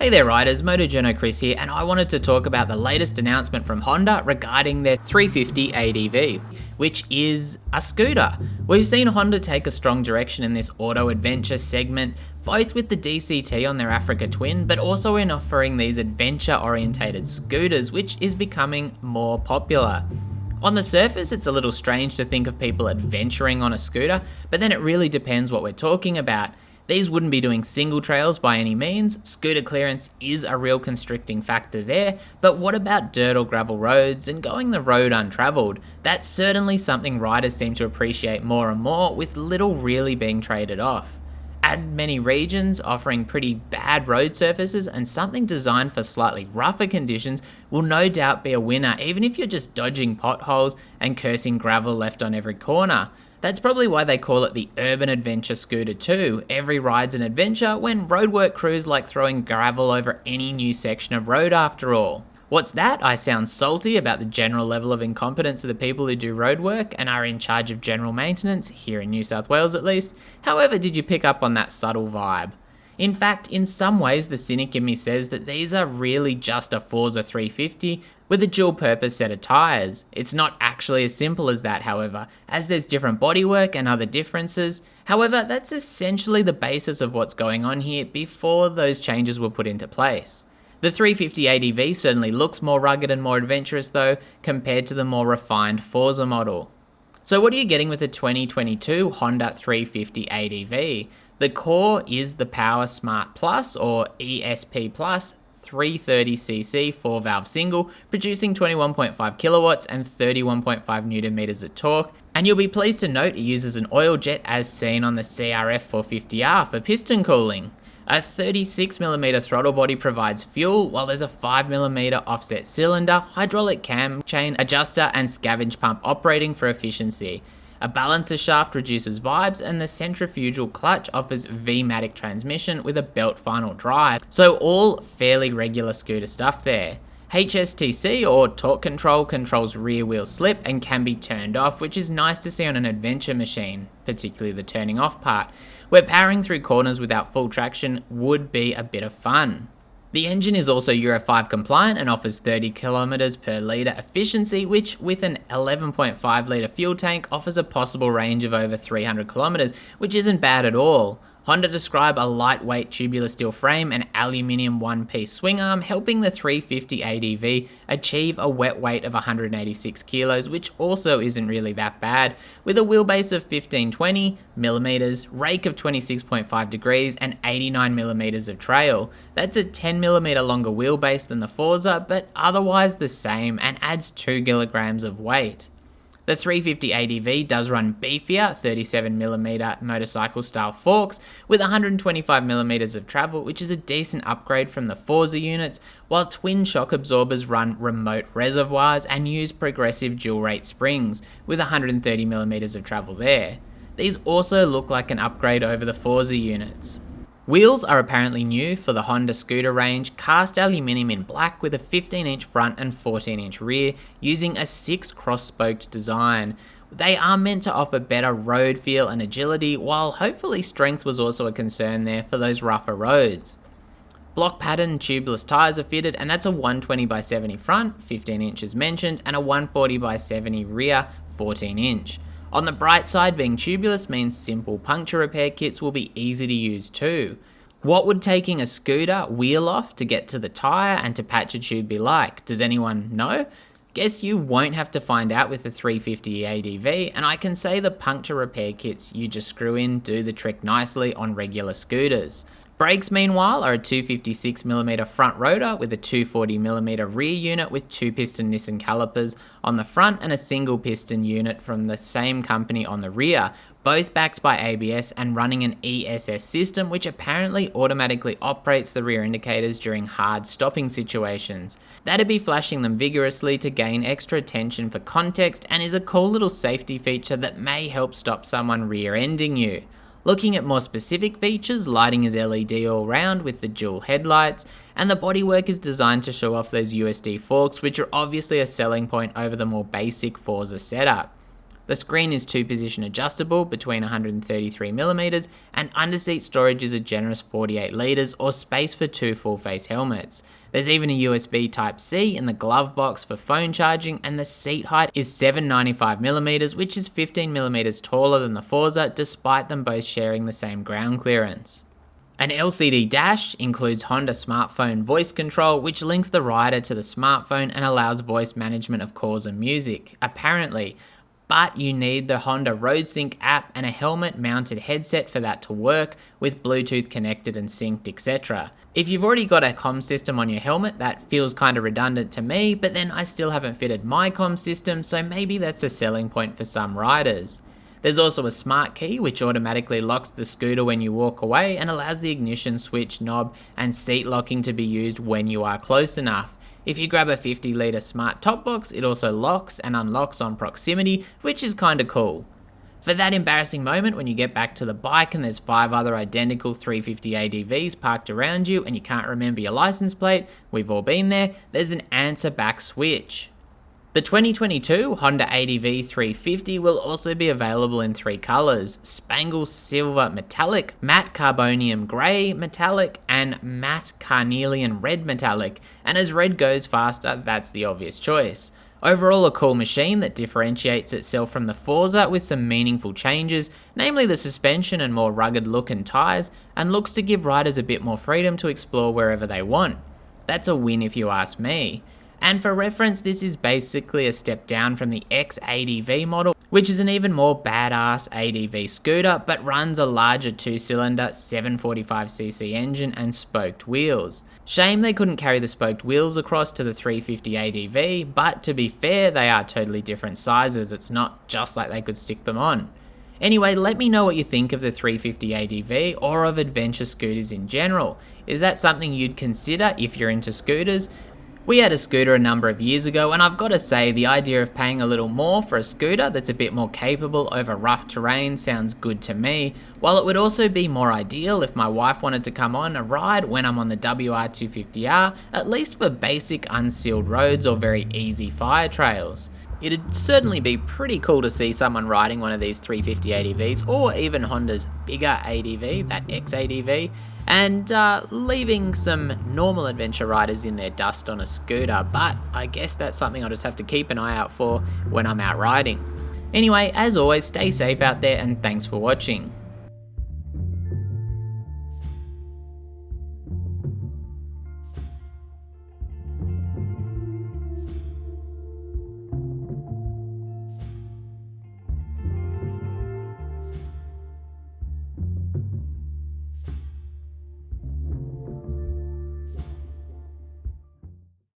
Hey there riders, Moto Journo Kris here, and I wanted to talk about the latest announcement from Honda regarding their 350 ADV, which is a scooter. We've seen Honda take a strong direction in this auto adventure segment, both with the DCT on their Africa Twin, but also in offering these adventure orientated scooters, which is becoming more popular. On the surface, it's a little strange to think of people adventuring on a scooter, but then it really depends what we're talking about. These wouldn't be doing single trails by any means. Scooter clearance is a real constricting factor there, but what about dirt or gravel roads and going the road untravelled? That's certainly something riders seem to appreciate more and more, with little really being traded off. Add many regions offering pretty bad road surfaces, and something designed for slightly rougher conditions will no doubt be a winner, even if you're just dodging potholes and cursing gravel left on every corner. That's probably why they call it the urban adventure scooter too. Every ride's an adventure when roadwork crews like throwing gravel over any new section of road after all. What's that? I sound salty about the general level of incompetence of the people who do roadwork and are in charge of general maintenance, here in New South Wales at least. However, did you pick up on that subtle vibe? In fact, in some ways the cynic in me says that these are really just a Forza 350 with a dual purpose set of tyres. It's not actually as simple as that, however, as there's different bodywork and other differences. However, that's essentially the basis of what's going on here before those changes were put into place. The 350 ADV certainly looks more rugged and more adventurous though, compared to the more refined Forza model. So what are you getting with the 2022 Honda 350 ADV? The core is the Power Smart Plus, or ESP Plus, 330cc 4-valve single, producing 21.5 kilowatts and 31.5 newton meters of torque. And you'll be pleased to note it uses an oil jet as seen on the CRF 450R for piston cooling. A 36mm throttle body provides fuel, while there's a 5mm offset cylinder, hydraulic cam chain adjuster and scavenge pump operating for efficiency. A balancer shaft reduces vibes, and the centrifugal clutch offers V-matic transmission with a belt final drive. So all fairly regular scooter stuff there. HSTC, or torque control, controls rear wheel slip and can be turned off, which is nice to see on an adventure machine, particularly the turning off part, where powering through corners without full traction would be a bit of fun. The engine is also Euro 5 compliant and offers 30 km per litre efficiency, which with an 11.5 litre fuel tank offers a possible range of over 300 km, which isn't bad at all. Honda describe a lightweight tubular steel frame and aluminium one-piece swing arm, helping the 350 ADV achieve a wet weight of 186 kilos, which also isn't really that bad, with a wheelbase of 1520mm, rake of 26.5 degrees and 89mm of trail. That's a 10mm longer wheelbase than the Forza, but otherwise the same, and adds 2 kilograms of weight. The 350 ADV does run beefier 37mm motorcycle style forks with 125mm of travel, which is a decent upgrade from the Forza units, while twin shock absorbers run remote reservoirs and use progressive dual rate springs with 130mm of travel there. These also look like an upgrade over the Forza units. Wheels are apparently new for the Honda scooter range, cast aluminium in black with a 15-inch front and 14-inch rear, using a 6 cross-spoked design. They are meant to offer better road feel and agility, while hopefully strength was also a concern there for those rougher roads. Block pattern tubeless tyres are fitted, and that's a 120x70 front, 15 inches mentioned, and a 140x70 rear, 14 inch. On the bright side, being tubeless means simple puncture repair kits will be easy to use too. What would taking a scooter wheel off to get to the tyre and to patch a tube be like? Does anyone know? Guess you won't have to find out with the 350 ADV, and I can say the puncture repair kits you just screw in do the trick nicely on regular scooters. Brakes, meanwhile, are a 256mm front rotor with a 240mm rear unit with 2 piston Nissan calipers on the front and a single piston unit from the same company on the rear, both backed by ABS and running an ESS system, which apparently automatically operates the rear indicators during hard stopping situations. That'd be flashing them vigorously to gain extra attention for context, and is a cool little safety feature that may help stop someone rear-ending you. Looking at more specific features, lighting is LED all round with the dual headlights, and the bodywork is designed to show off those USD forks, which are obviously a selling point over the more basic Forza setup. The screen is 2-position adjustable between 133mm, and underseat storage is a generous 48 litres or space for 2 full-face helmets. There's even a USB Type-C in the glove box for phone charging, and the seat height is 795mm, which is 15mm taller than the Forza, despite them both sharing the same ground clearance. An LCD dash includes Honda smartphone voice control, which links the rider to the smartphone and allows voice management of calls and music, apparently. But you need the Honda RoadSync app and a helmet-mounted headset for that to work, with Bluetooth connected and synced, etc. If you've already got a comm system on your helmet, that feels kind of redundant to me, but then I still haven't fitted my comm system, so maybe that's a selling point for some riders. There's also a smart key which automatically locks the scooter when you walk away and allows the ignition switch knob and seat locking to be used when you are close enough. If you grab a 50-litre smart top box, it also locks and unlocks on proximity, which is kinda cool. For that embarrassing moment when you get back to the bike and there's 5 other identical 350 ADVs parked around you and you can't remember your license plate, we've all been there, there's an answer back switch. The 2022 Honda ADV 350 will also be available in 3 colours: Spangle Silver Metallic, Matte Carbonium Grey Metallic, and Matte Carnelian Red Metallic, and as red goes faster, that's the obvious choice. Overall, a cool machine that differentiates itself from the Forza with some meaningful changes, namely the suspension and more rugged look and tyres, and looks to give riders a bit more freedom to explore wherever they want. That's a win if you ask me. And for reference, this is basically a step down from the X-ADV model, which is an even more badass ADV scooter, but runs a larger 2-cylinder 745cc engine and spoked wheels. Shame they couldn't carry the spoked wheels across to the 350 ADV, but to be fair, they are totally different sizes. It's not just like they could stick them on. Anyway, let me know what you think of the 350 ADV or of adventure scooters in general. Is that something you'd consider if you're into scooters? We had a scooter a number of years ago, and I've got to say the idea of paying a little more for a scooter that's a bit more capable over rough terrain sounds good to me, while it would also be more ideal if my wife wanted to come on a ride when I'm on the WR250R, at least for basic unsealed roads or very easy fire trails. It'd certainly be pretty cool to see someone riding one of these 350 ADVs, or even Honda's bigger ADV, that X-ADV, and leaving some normal adventure riders in their dust on a scooter, but I guess that's something I'll just have to keep an eye out for when I'm out riding. Anyway, as always, stay safe out there and thanks for watching.